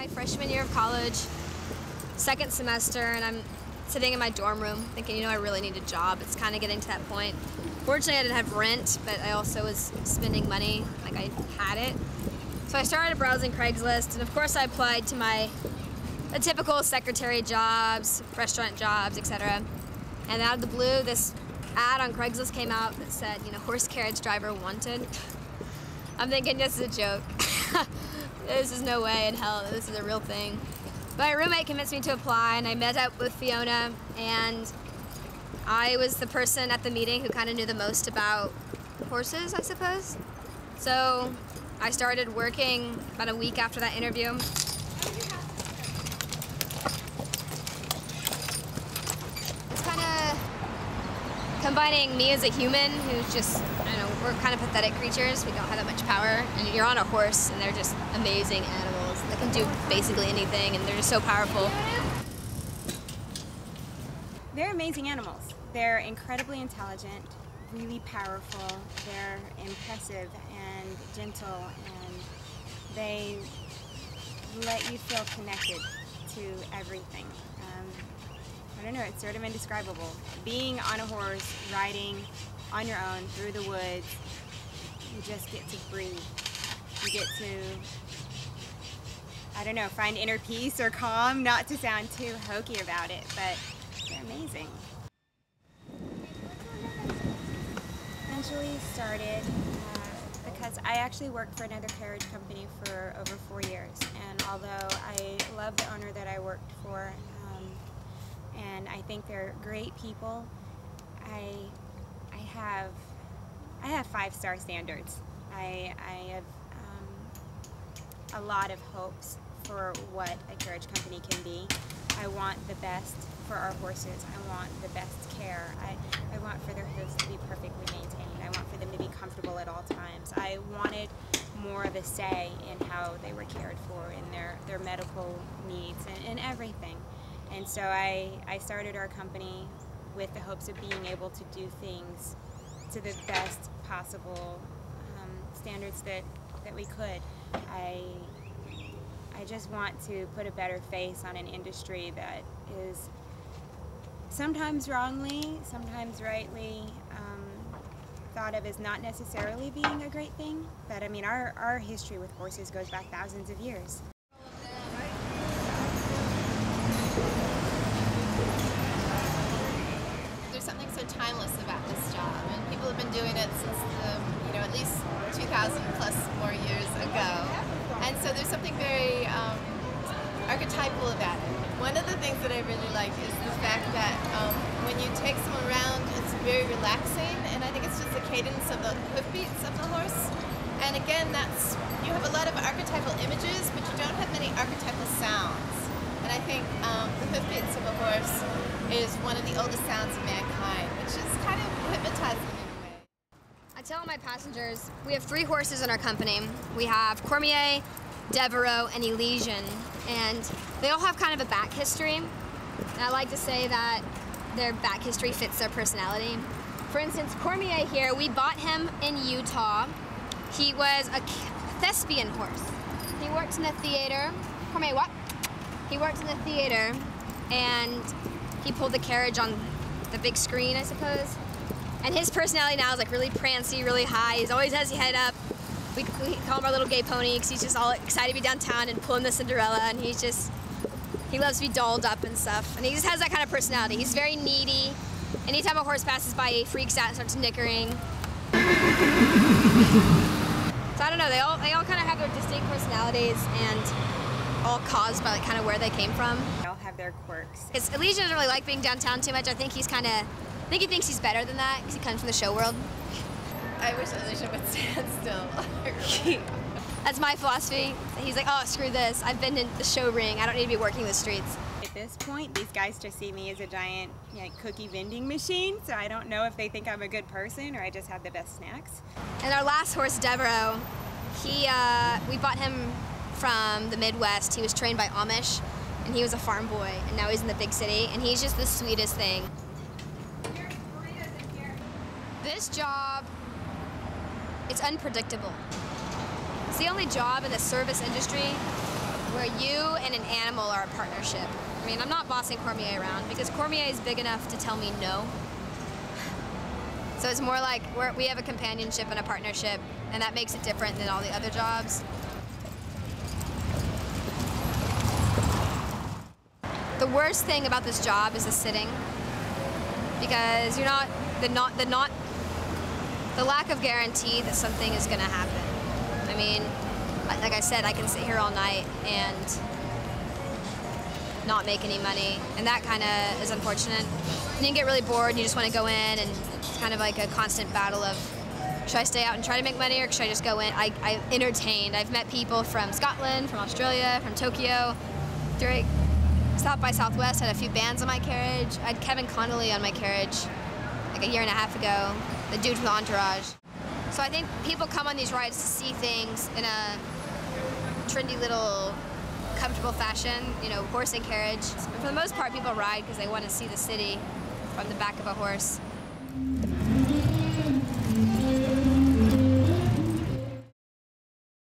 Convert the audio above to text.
my freshman year of college, second semester, and I'm sitting in my dorm room thinking, you know, I really need a job. It's kind of getting to that point. Fortunately, I didn't have rent, but I also was spending money like I had it. So I started browsing Craigslist, and of course I applied to the typical secretary jobs, restaurant jobs, etc. And out of the blue, this ad on Craigslist came out that said, you know, horse carriage driver wanted. I'm thinking this is a joke. This is no way in hell that this is a real thing. My roommate convinced me to apply, and I met up with Fiona, and I was the person at the meeting who kind of knew the most about horses, I suppose. So I started working about a week after that interview. It's kind of combining me as a human who's just, I don't know, we're kind of pathetic creatures. We don't have that much power. And you're on a horse, and they're just amazing animals. They can do basically anything, and they're just so powerful. They're amazing animals. They're incredibly intelligent, really powerful. They're impressive and gentle, and they let you feel connected to everything. I don't know, it's sort of indescribable. Being on a horse, riding on your own through the woods, you just get to breathe. You get to, I don't know, find inner peace or calm, not to sound too hokey about it, but they're amazing. Eventually started because I actually worked for another carriage company for over 4 years, and although I love the owner that I worked for, and I think they're great people, I have 5-star standards. I have a lot of hopes for what a carriage company can be. I want the best for our horses. I want the best care. I want for their hooves to be perfectly maintained. I want for them to be comfortable at all times. I wanted more of a say in how they were cared for, in their medical needs, and everything. And so I started our company with the hopes of being able to do things to the best possible standards that we could. I just want to put a better face on an industry that is sometimes wrongly, sometimes rightly thought of as not necessarily being a great thing. But I mean, our history with horses goes back thousands of years. There's something so timeless about this job, and people have been doing it since at least 2,000 plus more years ago. And so there's something very archetypal about it. One of the things that I really like is the fact that when you take someone around, it's very relaxing, and I think it's just the cadence of the hoofbeats of the horse. And again, you have a lot of archetypal images, but you don't have many archetypal sounds. And I think the hoofbeats of a horse is one of the oldest sounds of mankind, which is kind of hypnotizing in a way. I tell my passengers, we have 3 horses in our company. We have Cormier, Devereaux, and Elysian, and they all have kind of a back history. And I like to say that their back history fits their personality. For instance, Cormier here, we bought him in Utah. He was a thespian horse. He worked in the theater. Cormier, what? He worked in the theater, and he pulled the carriage on the big screen, I suppose. And his personality now is like really prancy, really high. He always has his head up. We call him our little gay pony because he's just all excited to be downtown and pulling the Cinderella, and he loves to be dolled up and stuff. And he just has that kind of personality. He's very needy. Anytime a horse passes by, he freaks out and starts nickering. So I don't know, they all kind of have their distinct personalities, and all caused by like kind of where they came from. They all have their quirks. Elysian doesn't really like being downtown too much. I think he thinks he's better than that because he comes from the show world. I wish Elysian would stand still. That's my philosophy. He's like, oh, screw this. I've been in the show ring. I don't need to be working the streets. At this point, these guys just see me as a giant cookie vending machine, so I don't know if they think I'm a good person or I just have the best snacks. And our last horse, Devereaux, we bought him from the Midwest. He was trained by Amish, and he was a farm boy, and now he's in the big city, and he's just the sweetest thing. This job, it's unpredictable. It's the only job in the service industry where you and an animal are a partnership. I mean, I'm not bossing Cormier around because Cormier is big enough to tell me no. So it's more like we have a companionship and a partnership, and that makes it different than all the other jobs. The worst thing about this job is the sitting, because you're not the lack of guarantee that something is going to happen. I mean, like I said, I can sit here all night and not make any money, and that kind of is unfortunate. And you get really bored and you just want to go in, and it's kind of like a constant battle of, should I stay out and try to make money, or should I just go in? I entertained. I've met people from Scotland, from Australia, from Tokyo. During South by Southwest, had a few bands on my carriage. I had Kevin Connolly on my carriage like a year and a half ago, the dude from Entourage. So I think people come on these rides to see things in a trendy little comfortable fashion, you know, horse and carriage. But for the most part, people ride because they want to see the city from the back of a horse.